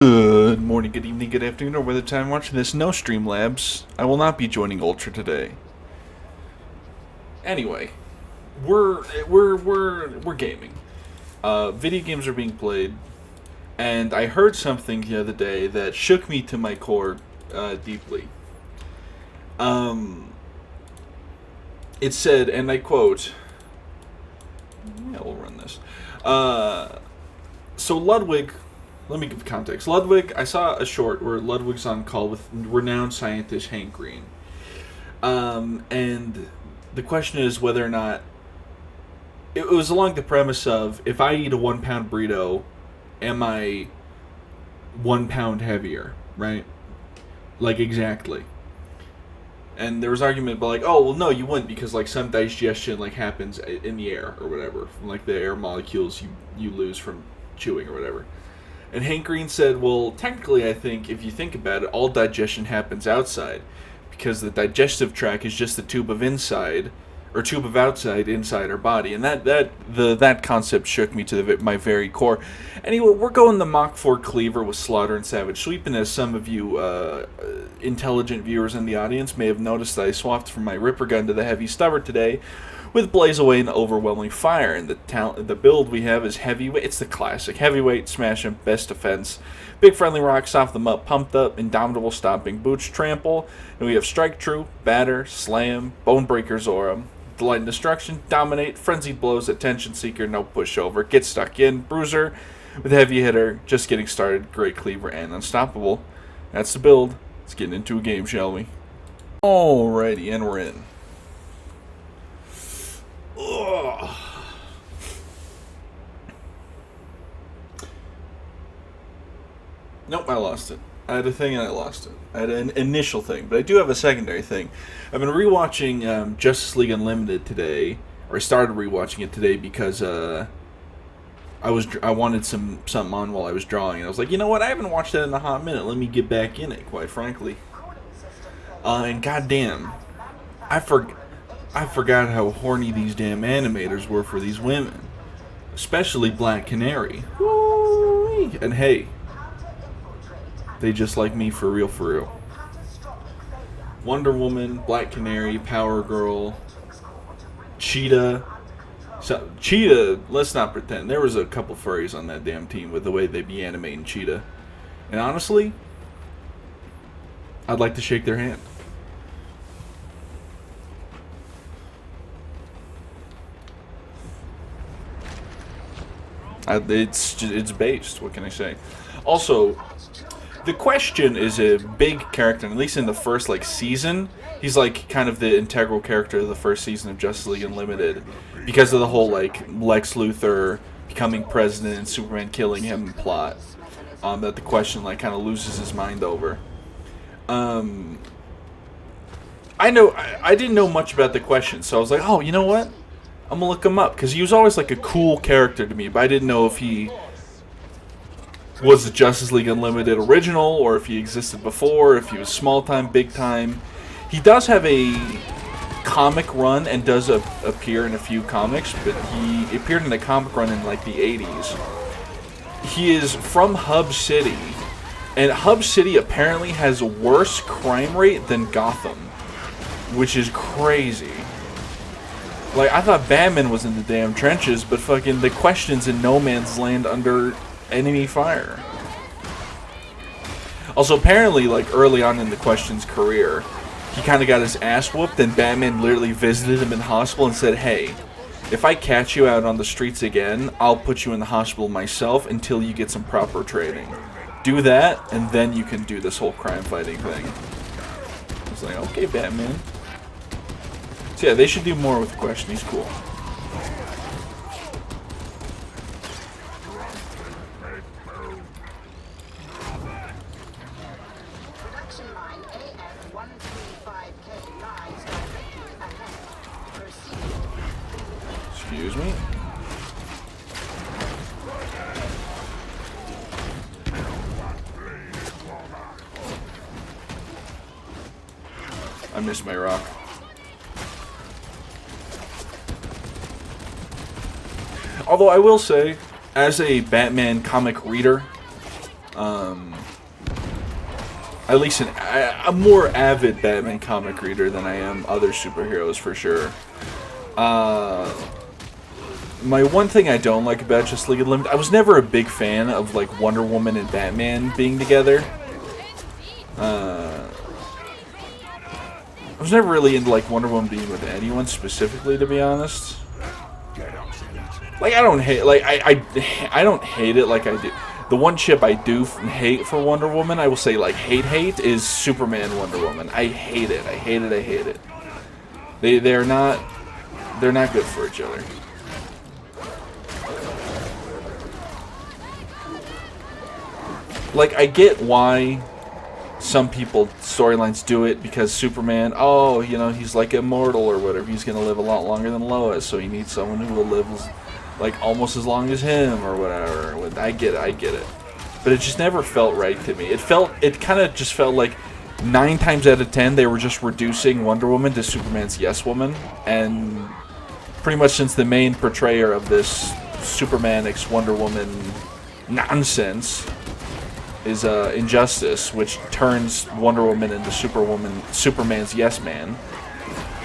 Good morning, good evening, good afternoon, or whether time watching this, no Streamlabs. I will not be joining Ultra today. Anyway, we're gaming. Video games are being played, and I heard something the other day that shook me to my core deeply. It said, and I quote. Yeah, we'll run this. So Ludwig. Let me give context. Ludwig, I saw a short where Ludwig's on call with renowned scientist Hank Green. And the question is whether or not... It was along the premise of, if I eat a 1 pound burrito, am I 1 pound heavier, right? Like, exactly. And there was argument about, like, oh, well, no, you wouldn't, because, like, some digestion, like, happens in the air, or whatever. From, like, the air molecules you lose from chewing, or whatever. And Hank Green said, well, technically, I think, if you think about it, all digestion happens outside. Because the digestive tract is just the tube of inside, or tube of outside inside our body. And that concept shook me to my very core. Anyway, we're going the Mach 4 cleaver with Slaughter and Savage Sweep. And as some of you intelligent viewers in the audience may have noticed, I swapped from my Ripper gun to the Heavy Stubber today, with Blaze Away and Overwhelming Fire. And the build we have is Heavyweight. It's the classic. Heavyweight, Smash 'em, Best Defense. Big Friendly Rock, Soft them up, Pumped up, Indomitable Stomping Boots, Trample. And we have Strike True, Batter, Slam, Bonebreaker Zora, Delight and Destruction, Dominate, Frenzied Blows, Attention Seeker, No Pushover, Get Stuck In, Bruiser, with Heavy Hitter, Just Getting Started, Great Cleaver, and Unstoppable. That's the build. Let's get into a game, shall we? Alrighty, and we're in. Ugh. Nope, I lost it. I had a thing and I lost it. I had an initial thing, but I do have a secondary thing. I've been rewatching Justice League Unlimited today, or I started rewatching it today because I wanted something on while I was drawing, and I was like, you know what? I haven't watched that in a hot minute. Let me get back in it, quite frankly. And goddamn, I forgot how horny these damn animators were for these women, especially Black Canary. Woo-wee. And hey, they just like me for real, for real. Wonder Woman, Black Canary, Power Girl, Cheetah. So, Cheetah, let's not pretend. There was a couple furries on that damn team with the way they be animating Cheetah. And honestly, I'd like to shake their hand. It's based. What can I say? Also, the Question is a big character, at least in the first season. He's kind of the integral character of the first season of Justice League Unlimited, because of the whole Lex Luthor becoming president and Superman killing him plot. That the Question kind of loses his mind over. I didn't know much about the Question, so I was like, oh, you know what? I'm gonna look him up, because he was always a cool character to me, but I didn't know if he was the Justice League Unlimited original, or if he existed before, if he was small time, big time. He does have a comic run and does appear in a few comics, but he appeared in a comic run in the 80s. He is from Hub City, and Hub City apparently has a worse crime rate than Gotham, which is crazy. I thought Batman was in the damn trenches, but fucking the Question's in no man's land under enemy fire. Also, apparently, early on in the Question's career, he kind of got his ass whooped, and Batman literally visited him in the hospital and said, hey, if I catch you out on the streets again, I'll put you in the hospital myself until you get some proper training. Do that, and then you can do this whole crime fighting thing. I was like, okay, Batman. So yeah, they should do more with the Question. He's cool. Excuse me. I missed my rock. Although I will say, as a Batman comic reader, At least I'm more avid Batman comic reader than I am other superheroes, for sure. My one thing I don't like about Justice League Unlimited, I was never a big fan of like Wonder Woman and Batman being together. I was never really into like Wonder Woman being with anyone specifically, to be honest. Like I don't hate, like I don't hate it like I do. The one chip I do hate for Wonder Woman, I will say like hate is Superman Wonder Woman. I hate it. I hate it. I hate it. They're not good for each other. Like, I get why some people storylines do it, because Superman, oh, you know, he's like immortal or whatever. He's going to live a lot longer than Lois, so he needs someone who will live like almost as long as him or whatever. I get it. But it just never felt right to me. It kind of just felt like 9 times out of 10 they were just reducing Wonder Woman to Superman's yes woman, and pretty much since the main portrayer of this Superman x Wonder Woman nonsense is Injustice, which turns Wonder Woman into Superman's yes man,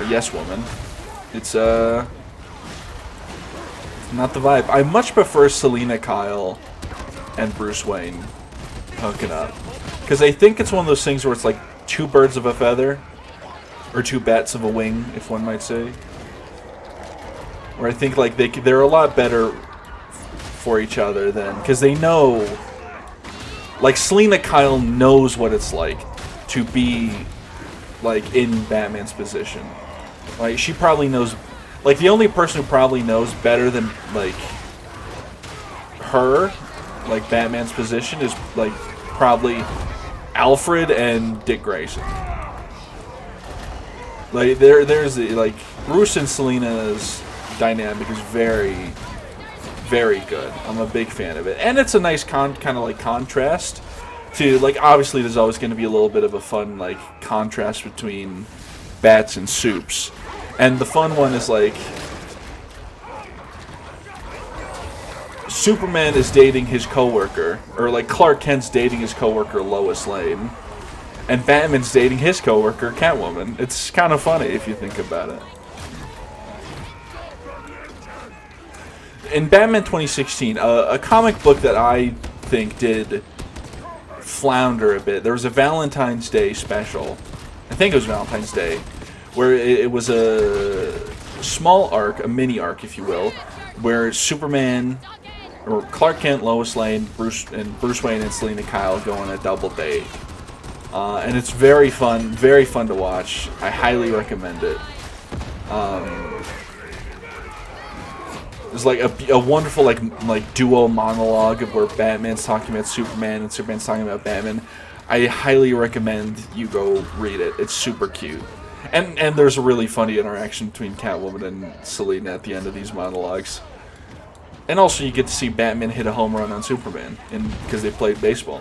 or yes woman. It's not the vibe. I much prefer Selina Kyle and Bruce Wayne hooking up, because I think it's one of those things where it's like 2 birds of a feather, or 2 bats of a wing, if one might say. Where I think like they're a lot better for each other than, because they know. Like, Selina Kyle knows what it's like to be, like, in Batman's position. Like, she probably knows... Like, the only person who probably knows better than, like, her, like, Batman's position is, like, probably Alfred and Dick Grayson. Like, there's, like, Bruce and Selina's dynamic is very... very good. I'm a big fan of it, and it's a nice kind of like contrast to, like, obviously there's always going to be a little bit of a fun like contrast between Bats and Soups, and the fun one is like Superman is dating his coworker, or like Clark Kent's dating his coworker Lois Lane, and Batman's dating his coworker Catwoman. It's kind of funny if you think about it. In Batman 2016, a comic book that I think did flounder a bit, there was a Valentine's Day special, I think it was Valentine's Day, where it was a small arc, a mini arc if you will, where Superman, or Clark Kent, Lois Lane, Bruce Wayne and Selina Kyle go on a double date. And it's very fun to watch. I highly recommend it. There's like a wonderful like duo monologue of where Batman's talking about Superman and Superman's talking about Batman. I highly recommend you go read it. It's super cute. And there's a really funny interaction between Catwoman and Selina at the end of these monologues. And also you get to see Batman hit a home run on Superman because they played baseball.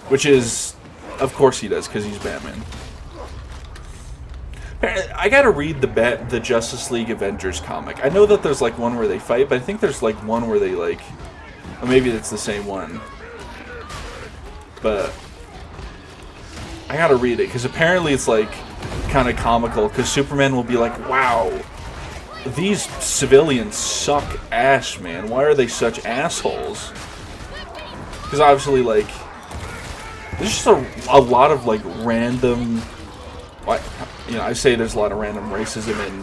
Which is, of course he does, because he's Batman. I gotta read the Justice League Avengers comic. I know that there's like one where they fight, but I think there's like one where they like... Or maybe it's the same one. But I gotta read it, because apparently it's like kind of comical, because Superman will be like, wow, these civilians suck ass, man. Why are they such assholes? Because obviously, like, there's just a lot of like random... You know, I say there's a lot of random racism in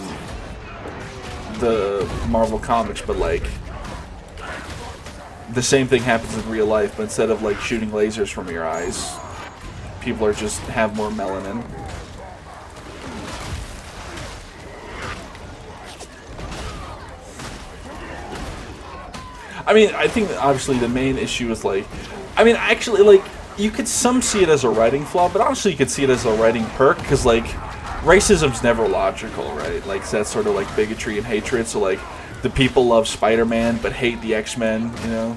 the Marvel comics, but like the same thing happens in real life, but instead of like shooting lasers from your eyes, people are just have more melanin. I mean, I think that obviously the main issue is like, I mean, actually, like, you could see it as a writing flaw, but honestly you could see it as a writing perk, because like racism's never logical, right? Like, so that's sort of like bigotry and hatred. So like the people love Spider-Man but hate the X-Men, you know?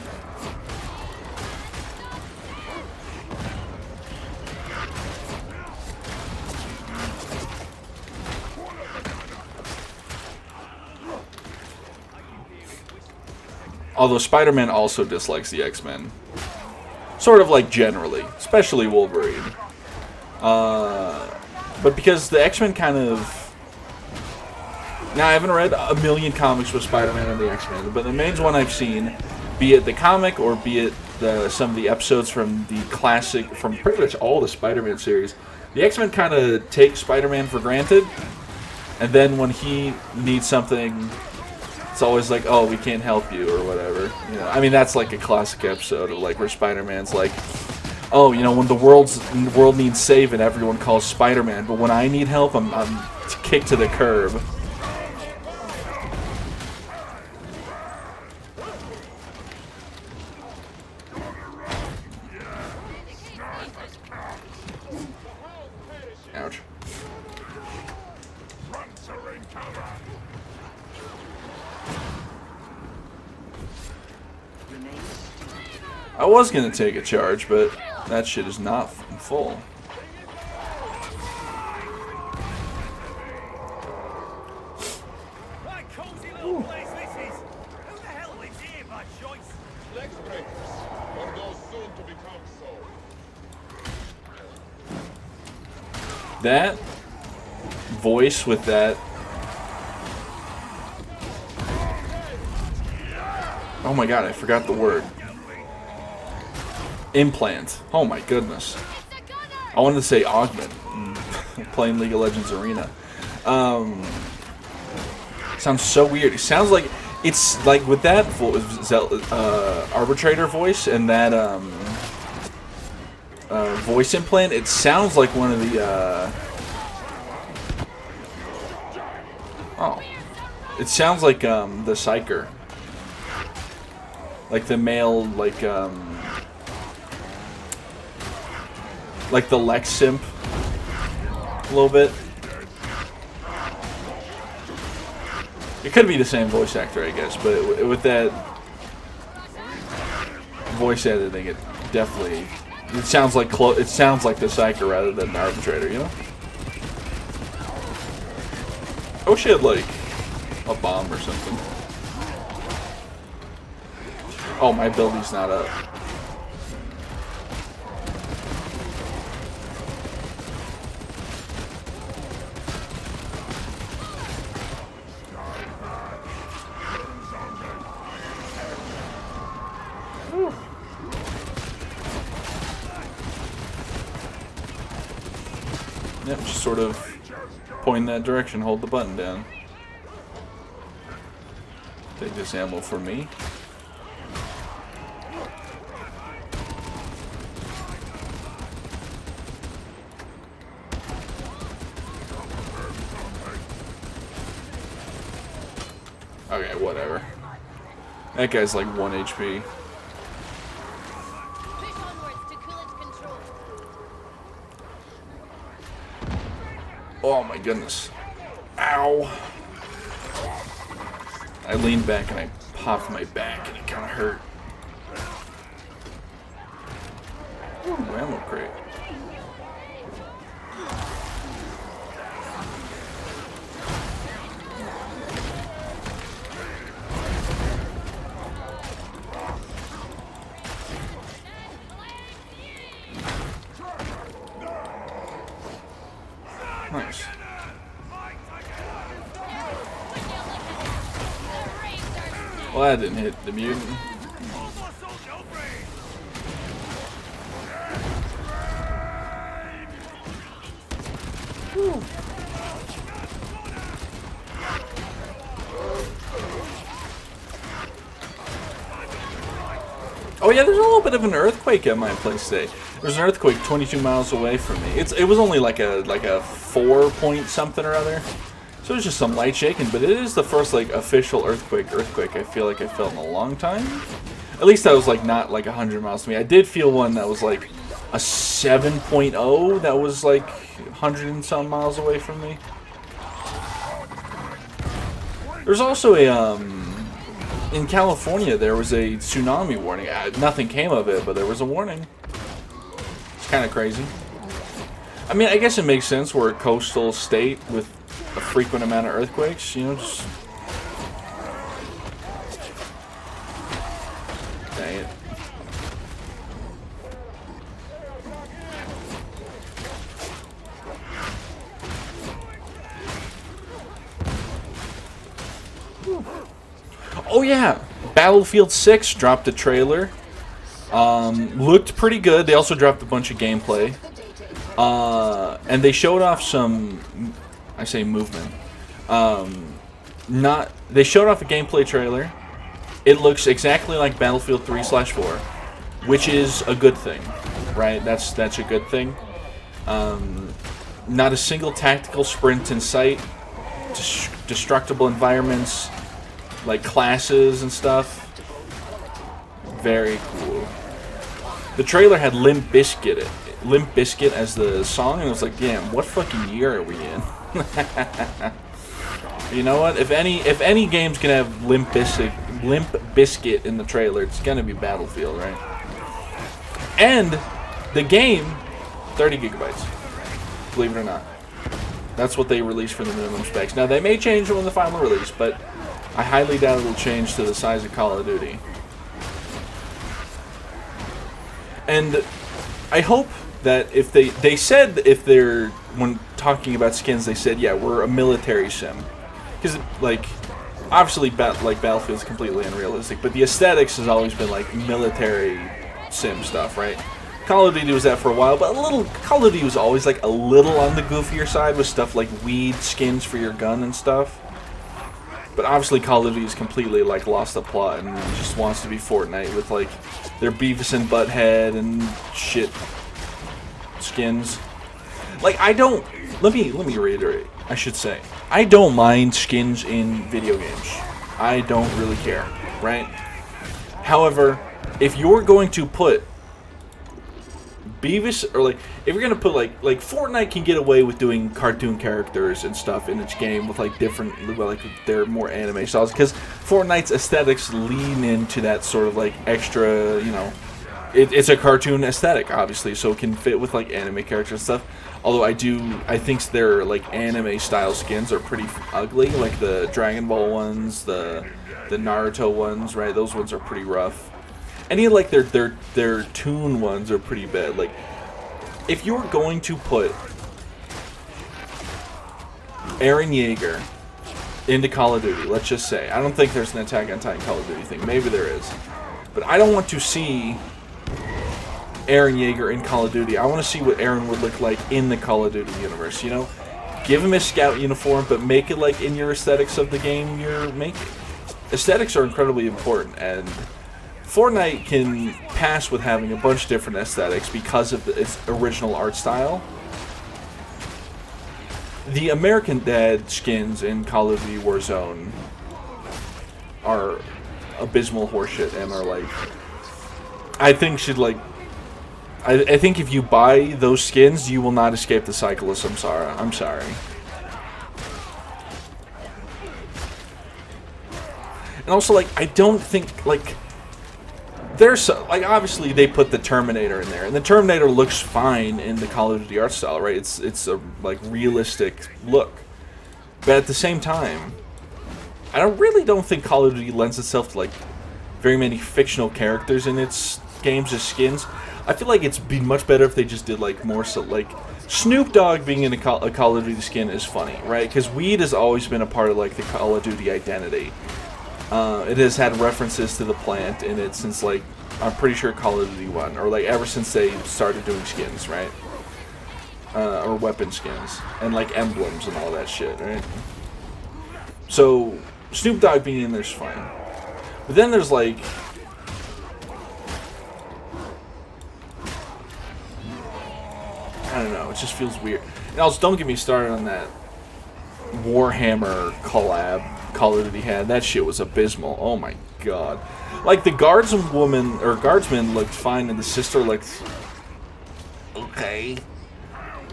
Although Spider-Man also dislikes the X-Men. Sort of like generally, especially Wolverine. But because the X-Men kind of... Now, I haven't read a million comics with Spider-Man and the X-Men, but the main one I've seen, be it the comic or be it some of the episodes from the classic, from pretty much all the Spider-Man series, the X-Men kind of take Spider-Man for granted, and then when he needs something, it's always like, oh, we can't help you, or whatever. You know, I mean, that's like a classic episode of like where Spider-Man's like, oh, you know, when the world needs saving, everyone calls Spider-Man, but when I need help, I'm kicked to the curb. Ouch. I was gonna take a charge, but that shit is not full. That voice with that... Oh my god, I forgot the word. Implant. Oh my goodness. I wanted to say augment. Playing League of Legends Arena. Sounds so weird. It sounds like... It's like with that arbitrator voice and that voice implant, it sounds like one of the it sounds like the Psyker, like the male, like the Lex simp a little bit. It could be the same voice actor, I guess, but with that voice editing, it definitely... It sounds like the Psyker rather than the Arbitrator, you know? Oh shit, like a bomb or something. Oh, my ability's not up. Yep, just sort of point in that direction, hold the button down. Take this ammo for me. Okay, whatever. That guy's like 1 HP. Oh my goodness. Ow. I leaned back and I popped my back and it kind of hurt. Ooh, ammo crate. Nice. Well, that didn't hit the mutant. Whew. Oh yeah, there's a little bit of an earthquake at my place today. There's an earthquake 22 miles away from me. It was only like a 4 point something or other. So it was just some light shaking, but it is the first like official earthquake I feel like I felt in a long time. At least that was like not like 100 miles to me. I did feel one that was like a 7.0 that was like 100 and some miles away from me. There's also a in California there was a tsunami warning. Nothing came of it, but there was a warning. It's kind of crazy. I mean, I guess it makes sense. We're a coastal state with a frequent amount of earthquakes, you know, just... say it. Oh yeah, Battlefield 6 dropped a trailer. Looked pretty good. They also dropped a bunch of gameplay. And they showed off some, I say movement. They showed off a gameplay trailer. It looks exactly like Battlefield 3/4, which is a good thing, right? That's a good thing. Not a single tactical sprint in sight. Destructible environments, like classes and stuff. Very cool. The trailer had Limp Bizkit as the song, and I was like, damn, what fucking year are we in? You know what? If any game's gonna have Limp Bizkit in the trailer, it's gonna be Battlefield, right? And the game, 30 gigabytes. Believe it or not. That's what they released for the minimum specs. Now, they may change it when the final release, but I highly doubt it'll change to the size of Call of Duty. And I hope that if they said if they're, when talking about skins, they said, yeah, we're a military sim. Because, like, obviously, Battlefield's completely unrealistic, but the aesthetics has always been, like, military sim stuff, right? Call of Duty was that for a while, but Call of Duty was always, like, a little on the goofier side with stuff like weed skins for your gun and stuff. But obviously Call of Duty's completely, like, lost the plot and just wants to be Fortnite with, like, their Beavis and Butthead and shit skins. Like, let me reiterate, I should say. I don't mind skins in video games. I don't really care, right? However, if you're going to put Beavis, or like, if you're gonna put like Fortnite can get away with doing cartoon characters and stuff in its game with like different, like they're more anime styles, because Fortnite's aesthetics lean into that sort of like extra, you know, it's a cartoon aesthetic obviously, so it can fit with like anime characters and stuff. Although I think their like anime style skins are pretty ugly, like the Dragon Ball ones, the Naruto ones, right? Those ones are pretty rough. Any of like their toon ones are pretty bad. Like, if you're going to put Eren Yeager into Call of Duty, let's just say, I don't think there's an Attack on Titan Call of Duty thing. Maybe there is, but I don't want to see Eren Yeager in Call of Duty. I want to see what Eren would look like in the Call of Duty universe. You know, give him his scout uniform, but make it like in your aesthetics of the game you're making. Aesthetics are incredibly important, and Fortnite can pass with having a bunch of different aesthetics because of its original art style. The American Dad skins in Call of Duty Warzone are abysmal horseshit and are like, I think should like, I think if you buy those skins, you will not escape the cycle of samsara. I'm sorry. And also, like, I don't think, like, there's, like, obviously they put the Terminator in there, and the Terminator looks fine in the Call of Duty art style, right? It's a, like, realistic look. But at the same time, I really don't think Call of Duty lends itself to, like, very many fictional characters in its games as skins. I feel like it'd be much better if they just did, like, more so, like, Snoop Dogg being in a Call of Duty skin is funny, right? Because weed has always been a part of, like, the Call of Duty identity. It has had references to the plant in it since, like, I'm pretty sure Call of Duty 1, or, like, ever since they started doing skins, right? Or weapon skins, and, like, emblems and all that shit, right? So, Snoop Dogg being in there's fine. But then there's, like, I don't know, it just feels weird. And also, don't get me started on that Warhammer collab Call of Duty had. That shit was abysmal. Oh my god. Like, the guardsman looked fine, and the sister looked okay.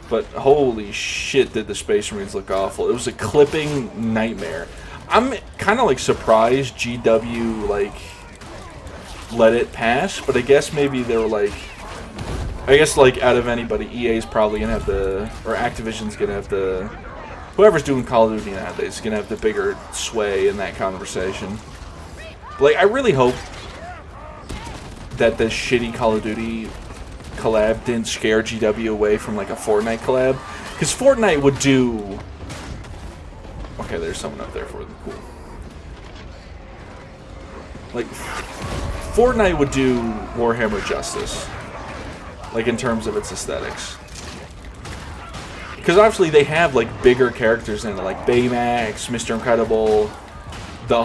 But holy shit did the Space Marines look awful. It was a clipping nightmare. I'm kind of, like, surprised GW, like, let it pass, but I guess maybe they were like, I guess, like, out of anybody, EA's probably gonna have the, or Activision's gonna have the, whoever's doing Call of Duty nowadays is gonna have the bigger sway in that conversation. Like, I really hope that the shitty Call of Duty collab didn't scare GW away from like a Fortnite collab, because Fortnite would do. Okay, there's someone up there for them. Cool. Like, Fortnite would do Warhammer justice, like in terms of its aesthetics. Because obviously they have like bigger characters in it, like Baymax, Mr. Incredible. The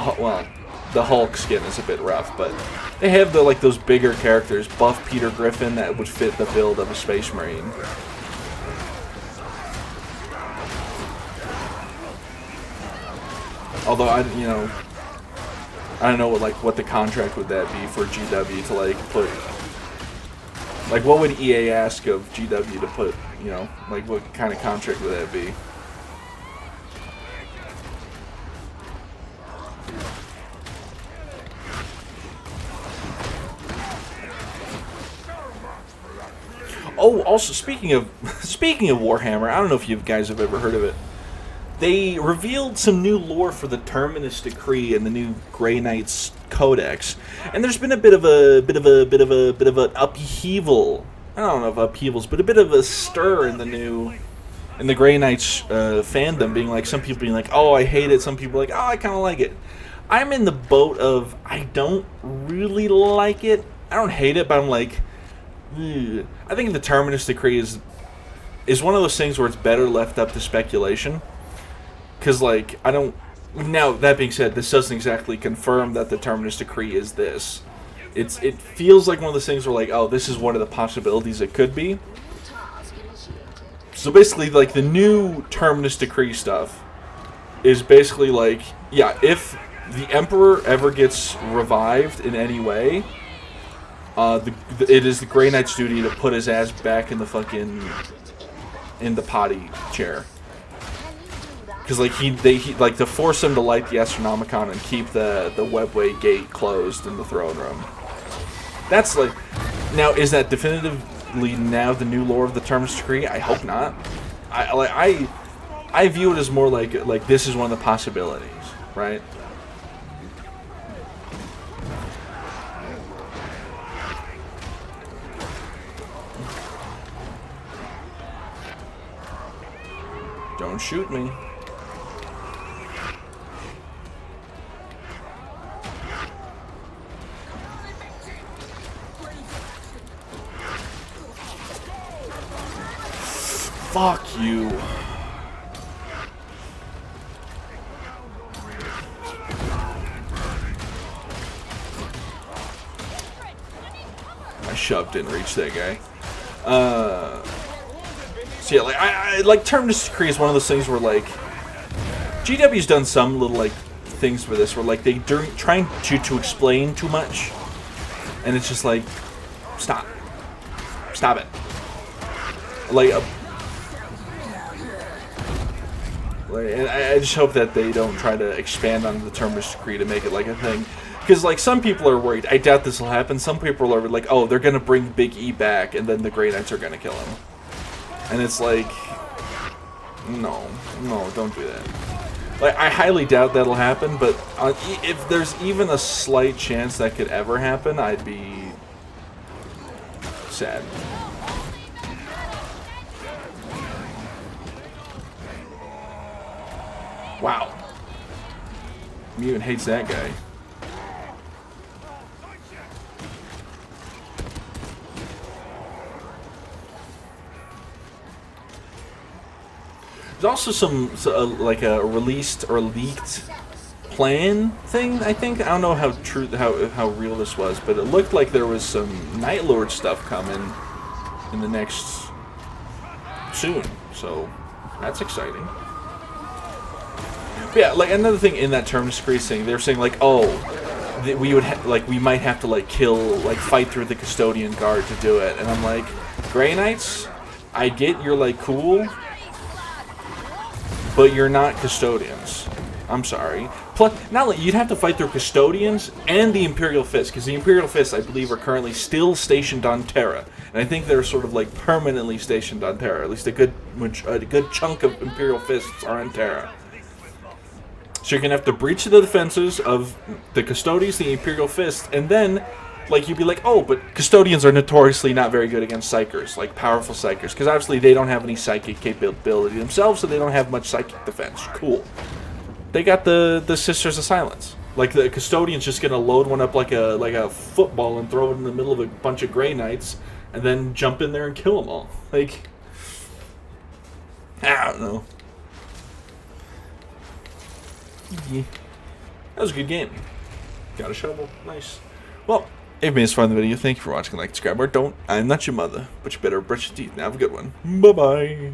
Hulk skin is a bit rough, but they have the like those bigger characters. Buff Peter Griffin that would fit the build of a Space Marine. Although I don't know what the contract would that be for GW to like put. Like, what would EA ask of GW to put, like, what kind of contract would that be? Oh, also, speaking of Warhammer, I don't know if you guys have ever heard of it. They revealed some new lore for the Terminus Decree and the new Grey Knights Codex, and there's been a bit of an upheaval. I don't know if upheavals, but a bit of a stir in the Grey Knights fandom, being like, some people being like, oh, I hate it. Some people are like, oh, I kind of like it. I'm in the boat of I don't really like it. I don't hate it, but I'm like, ugh. I think the Terminus Decree is one of those things where it's better left up to speculation. Because, like, I don't... Now, that being said, this doesn't exactly confirm that the Terminus Decree is this. It feels like one of those things where, like, oh, this is one of the possibilities it could be. So basically, like, the new Terminus Decree stuff is basically like, yeah, if the Emperor ever gets revived in any way, it is the Grey Knight's duty to put his ass back in the fucking... in the potty chair. Because like they like to force him to light the Astronomicon and keep the webway gate closed in the throne room. That's like, now is that definitively now the new lore of the Terminus Decree? I hope not. I view it as more like this is one of the possibilities, right? Don't shoot me. Fuck you. My shove didn't reach that guy. So yeah, like I like Terminus Decree is one of those things where like GW's done some little like things with this where like they trying to explain too much, and it's just like stop it. Like and I just hope that they don't try to expand on the Terminus Decree to make it like a thing. Because, like, some people are worried. I doubt this will happen. Some people are like, oh, they're going to bring Big E back, and then the Grey Knights are going to kill him. And it's like, no, don't do that. Like, I highly doubt that'll happen, but if there's even a slight chance that could ever happen, I'd be sad. Wow. Mutant hates that guy. There's also some like a released or leaked plan thing. I think I don't know how true how real this was, but it looked like there was some Night Lord stuff coming in the next soon. So that's exciting. But yeah, like another thing in that Terminus Decree thing, they're saying like, oh, we might have to like fight through the Custodian Guard to do it, and I'm like, Grey Knights, I get you're like cool, but you're not Custodians. I'm sorry. Plus, not like you'd have to fight through Custodians and the Imperial Fist, because the Imperial Fists, I believe, are currently still stationed on Terra, and I think they're sort of like permanently stationed on Terra. At least a good chunk of Imperial Fists are on Terra. So you're going to have to breach the defenses of the Custodians, the Imperial Fist, and then like you'd be like, oh, but custodians are notoriously not very good against psychers, like powerful psychers, because obviously they don't have any psychic capability themselves, so they don't have much psychic defense. Cool. They got the Sisters of Silence. Like the custodian's just gonna load one up like a football and throw it in the middle of a bunch of Grey Knights, and then jump in there and kill them all. Like, I don't know. Yeah. That was a good game. Got a shovel. Nice. Well, if you made this far in the video, thank you for watching. Like, subscribe, or don't. I'm not your mother, but you better brush your teeth and have a good one. Bye-bye.